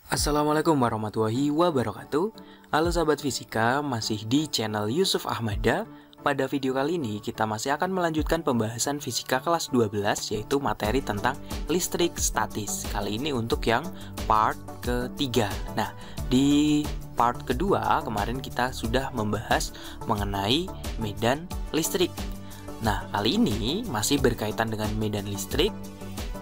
Assalamualaikum warahmatullahi wabarakatuh. Halo sahabat fisika, masih di channel Yusuf Ahmada. Pada video kali ini kita masih akan melanjutkan pembahasan fisika kelas 12, yaitu materi tentang listrik statis. Kali ini untuk yang part ketiga. Nah, di part kedua kemarin kita sudah membahas mengenai medan listrik. Nah, kali ini masih berkaitan dengan medan listrik.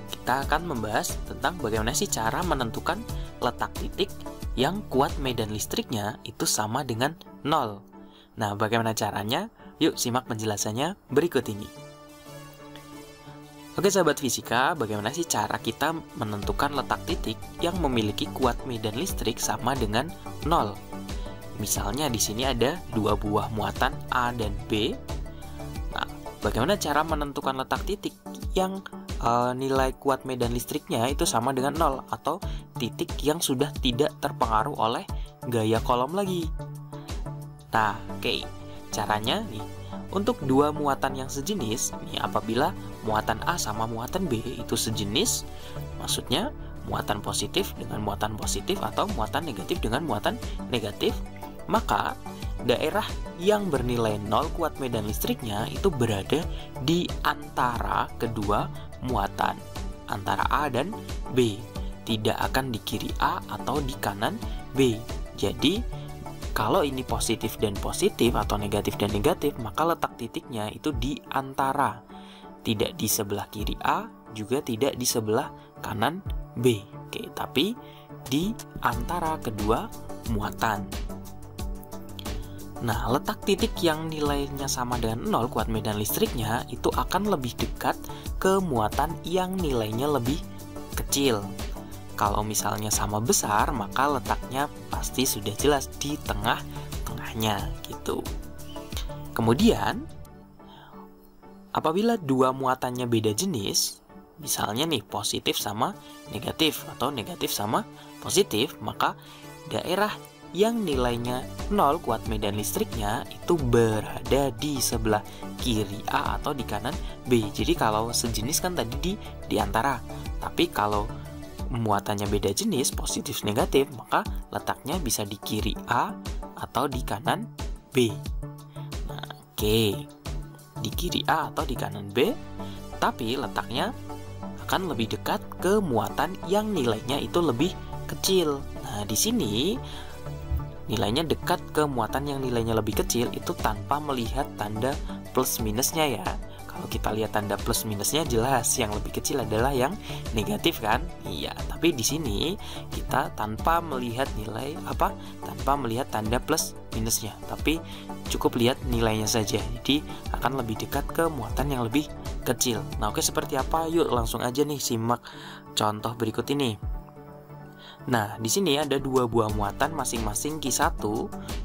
Kita akan membahas tentang bagaimana sih cara menentukan letak titik yang kuat medan listriknya itu sama dengan 0. Nah, bagaimana caranya? Yuk simak penjelasannya berikut ini. Oke sahabat fisika, bagaimana sih cara kita menentukan letak titik yang memiliki kuat medan listrik sama dengan 0? Misalnya di sini ada dua buah muatan A dan B. Nah, bagaimana cara menentukan letak titik yang nilai kuat medan listriknya itu sama dengan 0 atau titik yang sudah tidak terpengaruh oleh gaya kolom lagi? Nah, oke. Caranya nih, untuk dua muatan yang sejenis, nih apabila muatan A sama muatan B itu sejenis, maksudnya muatan positif dengan muatan positif atau muatan negatif dengan muatan negatif, maka daerah yang bernilai 0 kuat medan listriknya itu berada di antara kedua muatan, antara A dan B. Tidak akan di kiri A atau di kanan B. Jadi, kalau ini positif dan positif atau negatif dan negatif, maka letak titiknya itu di antara. Tidak di sebelah kiri A, juga tidak di sebelah kanan B. Oke, tapi di antara kedua muatan. Nah, letak titik yang nilainya sama dengan 0 kuat medan listriknya itu akan lebih dekat ke muatan yang nilainya lebih kecil. Kalau misalnya sama besar, maka letaknya pasti sudah jelas di tengah-tengahnya gitu. Kemudian, apabila dua muatannya beda jenis, misalnya nih positif sama negatif atau negatif sama positif, maka daerah yang nilainya 0 kuat medan listriknya itu berada di sebelah kiri A atau di kanan B. Jadi kalau sejenis kan tadi di antara. Tapi kalau muatannya beda jenis, positif negatif, maka letaknya bisa di kiri A atau di kanan B. Nah, oke. Di kiri A atau di kanan B, tapi letaknya akan lebih dekat ke muatan yang nilainya itu lebih kecil. Nah, di sini nilainya dekat ke muatan yang nilainya lebih kecil itu tanpa melihat tanda plus minusnya ya. Kalau kita lihat tanda plus minusnya jelas yang lebih kecil adalah yang negatif kan? Iya, tapi di sini kita tanpa melihat nilai tanpa melihat tanda plus minusnya, tapi cukup lihat nilainya saja. Jadi akan lebih dekat ke muatan yang lebih kecil. Nah, oke, seperti apa? Yuk langsung aja nih simak contoh berikut ini. Nah, di sini ada dua buah muatan masing-masing Q1.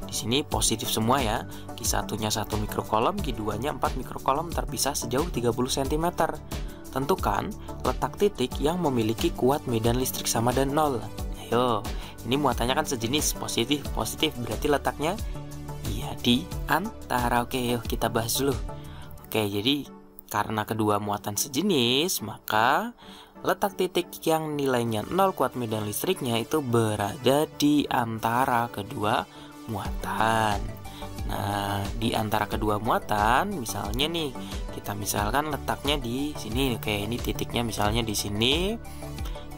Di sini positif semua ya. Q1-nya 1 mikrokolom, Q2-nya 4 mikrokolom terpisah sejauh 30 cm. Tentukan letak titik yang memiliki kuat medan listrik sama dan 0. Ayo, ini muatannya kan sejenis, positif, berarti letaknya iya di antara. Oke, yuk kita bahas dulu. Oke, jadi karena kedua muatan sejenis, maka letak titik yang nilainya 0 kuat medan listriknya itu berada di antara kedua muatan. Nah, di antara kedua muatan, misalnya nih, kita misalkan letaknya di sini. Oke, ini titiknya misalnya di sini.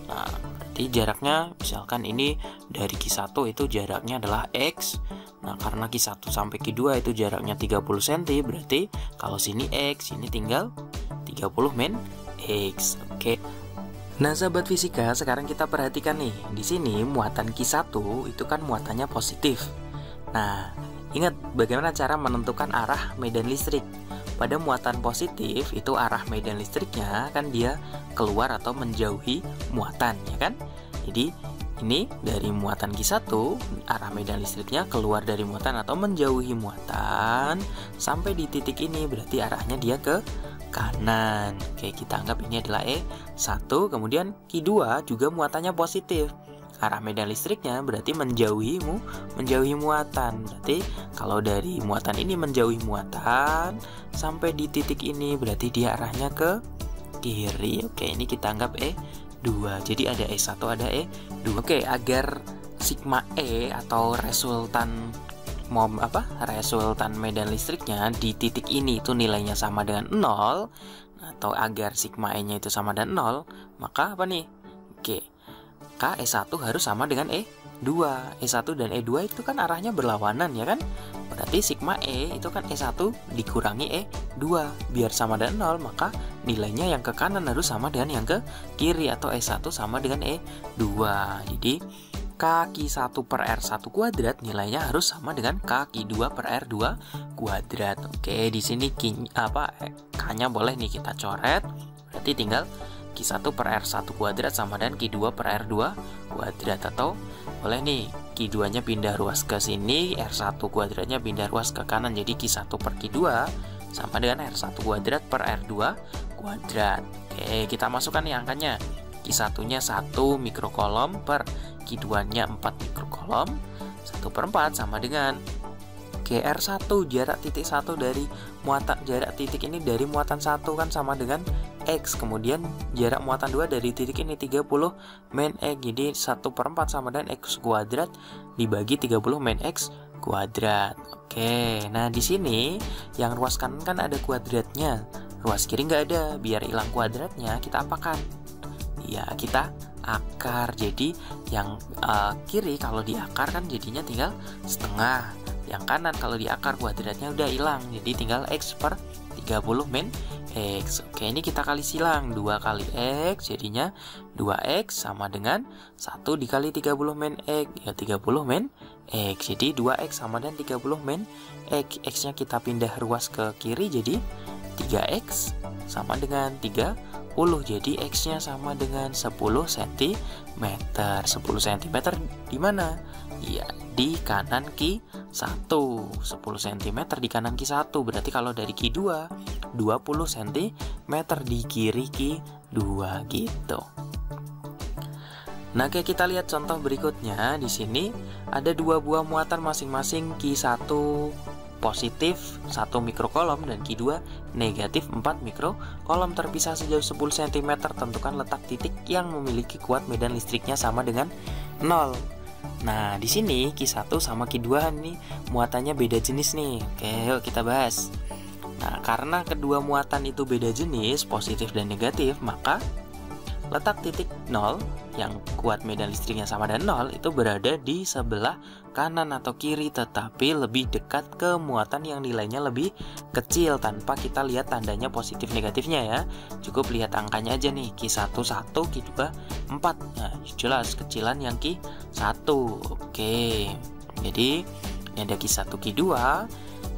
Nah, berarti jaraknya misalkan ini dari Q1 itu jaraknya adalah X. Nah, karena Q1 sampai Q2 itu jaraknya 30 cm, berarti kalau sini X, ini tinggal 30 min X. Oke. Nah, sahabat fisika, sekarang kita perhatikan nih. Di sini muatan Q1 itu kan muatannya positif. Nah, ingat bagaimana cara menentukan arah medan listrik. Pada muatan positif itu arah medan listriknya kan dia keluar atau menjauhi muatan, ya kan? Jadi ini dari muatan Q1, arah medan listriknya keluar dari muatan atau menjauhi muatan sampai di titik ini, berarti arahnya dia ke kanan. Oke, kita anggap ini adalah E1. Kemudian Q2 juga muatannya positif. Arah medan listriknya berarti menjauhi muatan. Berarti kalau dari muatan ini menjauhi muatan sampai di titik ini, berarti dia arahnya ke kiri. Oke, ini kita anggap 2. Jadi ada E1 ada E2. Oke, agar sigma E atau resultan resultan medan listriknya di titik ini itu nilainya sama dengan 0, atau agar sigma E nya itu sama dengan 0, maka apa nih? Oke, K E1 harus sama dengan E2. E1 dan E2 itu kan arahnya berlawanan ya kan? Berarti sigma E itu kan E1 dikurangi E2. Biar sama dengan 0, maka nilainya yang ke kanan harus sama dengan yang ke kiri, atau E1 sama dengan E2. Jadi K-1 per R1 kuadrat nilainya harus sama dengan K-2 per R2 kuadrat. Oke, di sini K-nya boleh nih kita coret. Berarti tinggal Q1 per R1 kuadrat sama dengan Q2 per R2 kuadrat. Atau boleh nih Q2 nya pindah ruas ke sini, R1 kuadratnya pindah ruas ke kanan. Jadi Q1 per Q2 sama dengan R1 kuadrat per R2 kuadrat. Oke, kita masukkan nih angkanya. Q1 nya 1 mikrokolom per Q2 nya 4 mikrokolom. 1/4 sama dengan GR1, jarak titik 1 dari muatan, jarak titik ini dari muatan 1 kan sama dengan X. Kemudian jarak muatan 2 dari titik ini 30 min X. Jadi 1/4 sama dengan X kuadrat dibagi 30 min X kuadrat. Oke, nah di sini yang ruas kanan kan ada kuadratnya, ruas kiri nggak ada. Biar hilang kuadratnya kita apakan? Ya, kita akar. Jadi yang kiri kalau diakar kan jadinya tinggal setengah. Yang kanan kalau diakar kuadratnya udah hilang, jadi tinggal X per 30 min X. Oke, ini kita kali silang, 2 kali X jadinya 2X sama dengan 1 dikali 30 min X, ya 30 min X. Jadi 2X sama dengan 30 min X. X nya kita pindah ruas ke kiri, jadi 3X sama dengan 30. Jadi X nya sama dengan 10 cm. 10 cm di mana? Ya, di kanan Q1. 10 cm di kanan Q1. Berarti kalau dari Q2 20 cm, di kiri Q2 gitu. Nah, kayak kita lihat contoh berikutnya. Di sini ada 2 buah muatan masing-masing, Q1 positif 1 mikrokolom dan Q2 negatif 4 mikrokolom, terpisah sejauh 10 cm. Tentukan letak titik yang memiliki kuat medan listriknya sama dengan 0. Nah, di sini Q1 sama Q2 nih muatannya beda jenis nih. Oke, yuk kita bahas. Nah, karena kedua muatan itu beda jenis, positif dan negatif, maka letak titik 0 yang kuat medan listriknya sama dengan 0 itu berada di sebelah kanan atau kiri, tetapi lebih dekat ke muatan yang nilainya lebih kecil tanpa kita lihat tandanya positif negatifnya ya. Cukup lihat angkanya aja nih, Q1 1, Q2 4. Nah, jelas kecilan yang Q1. Oke. Jadi ini ada Q1 Q2.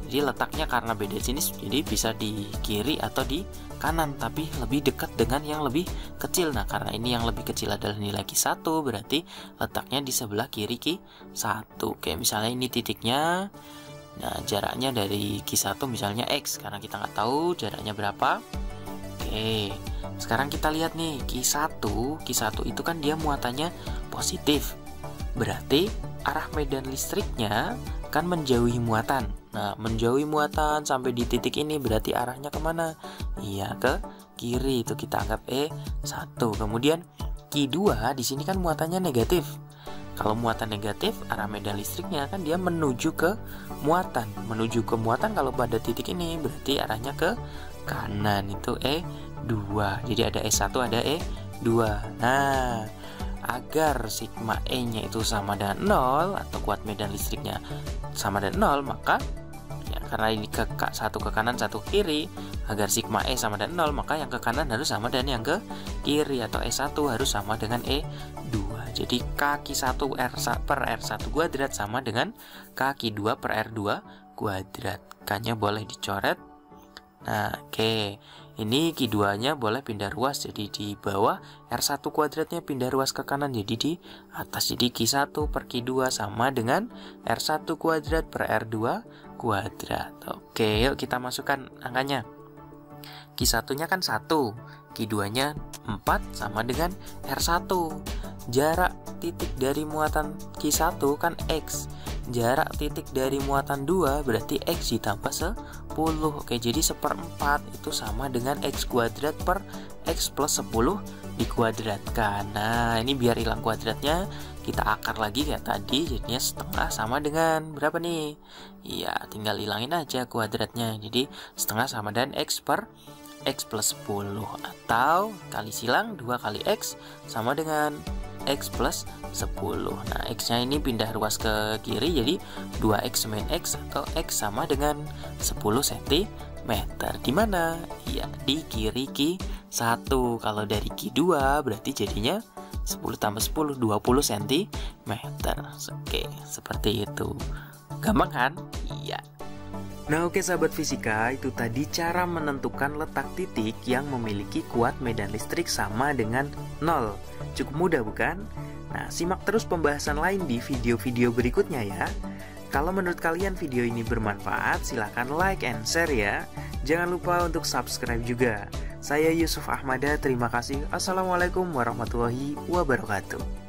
Jadi letaknya karena beda jenis, jadi bisa di kiri atau di kanan, tapi lebih dekat dengan yang lebih kecil. Nah, karena ini yang lebih kecil adalah nilai Q1, berarti letaknya di sebelah kiri Q1. Oke, misalnya ini titiknya. Nah, jaraknya dari Q1 misalnya X, karena kita nggak tahu jaraknya berapa. Oke, sekarang kita lihat nih Q1 itu kan dia muatannya positif. Berarti arah medan listriknya kan menjauhi muatan. Nah, menjauhi muatan sampai di titik ini berarti arahnya kemana? Iya, ke kiri. Itu kita anggap E1. Kemudian Q2 di sini kan muatannya negatif. Kalau muatan negatif, arah medan listriknya kan dia menuju ke muatan. Menuju ke muatan kalau pada titik ini berarti arahnya ke kanan. Itu E2. Jadi ada E1, ada E2. Nah, agar sigma E-nya itu sama dengan 0 atau kuat medan listriknya sama dengan 0, maka ya, karena ini satu ke kanan satu ke kiri, agar sigma E sama dengan 0, maka yang ke kanan harus sama dengan yang ke kiri, atau E1 harus sama dengan E2. Jadi K-1 per R1 kuadrat sama dengan K-2 per R2 kuadrat. K-nya boleh dicoret. Nah, oke. Ini Q2 nya boleh pindah ruas, jadi di bawah R1 kuadratnya pindah ruas ke kanan, jadi di atas. Jadi Q1 per Q2 sama dengan R1 kuadrat per R2 kuadrat. Oke, yuk kita masukkan angkanya. Q1 nya kan 1, Q2 nya 4 sama dengan R1. Jarak titik dari muatan Q1 kan X. Jarak titik dari muatan 2 berarti X ditambah 10. Oke, jadi 1/4 itu sama dengan X kuadrat per X plus 10 dikuadratkan. Nah, ini biar hilang kuadratnya, kita akar lagi kayak tadi, jadinya setengah sama dengan berapa nih? Iya, tinggal hilangin aja kuadratnya. Jadi setengah sama dengan X per X plus 10, atau kali silang 2 kali X sama dengan X plus 10. Nah, X-nya ini pindah ruas ke kiri, jadi 2X min X atau X sama dengan 10 cm. Di mana? Ya, di kiri Q1. Kalau dari Q2 berarti jadinya 10 tambah 10, 20 cm. Oke, seperti itu. Gampang kan? Iya. Nah, oke sahabat fisika, itu tadi cara menentukan letak titik yang memiliki kuat medan listrik sama dengan 0. Cukup mudah bukan? Nah, simak terus pembahasan lain di video-video berikutnya ya. Kalau menurut kalian video ini bermanfaat, silahkan like and share ya. Jangan lupa untuk subscribe juga. Saya Yusuf Ahmada, terima kasih. Assalamualaikum warahmatullahi wabarakatuh.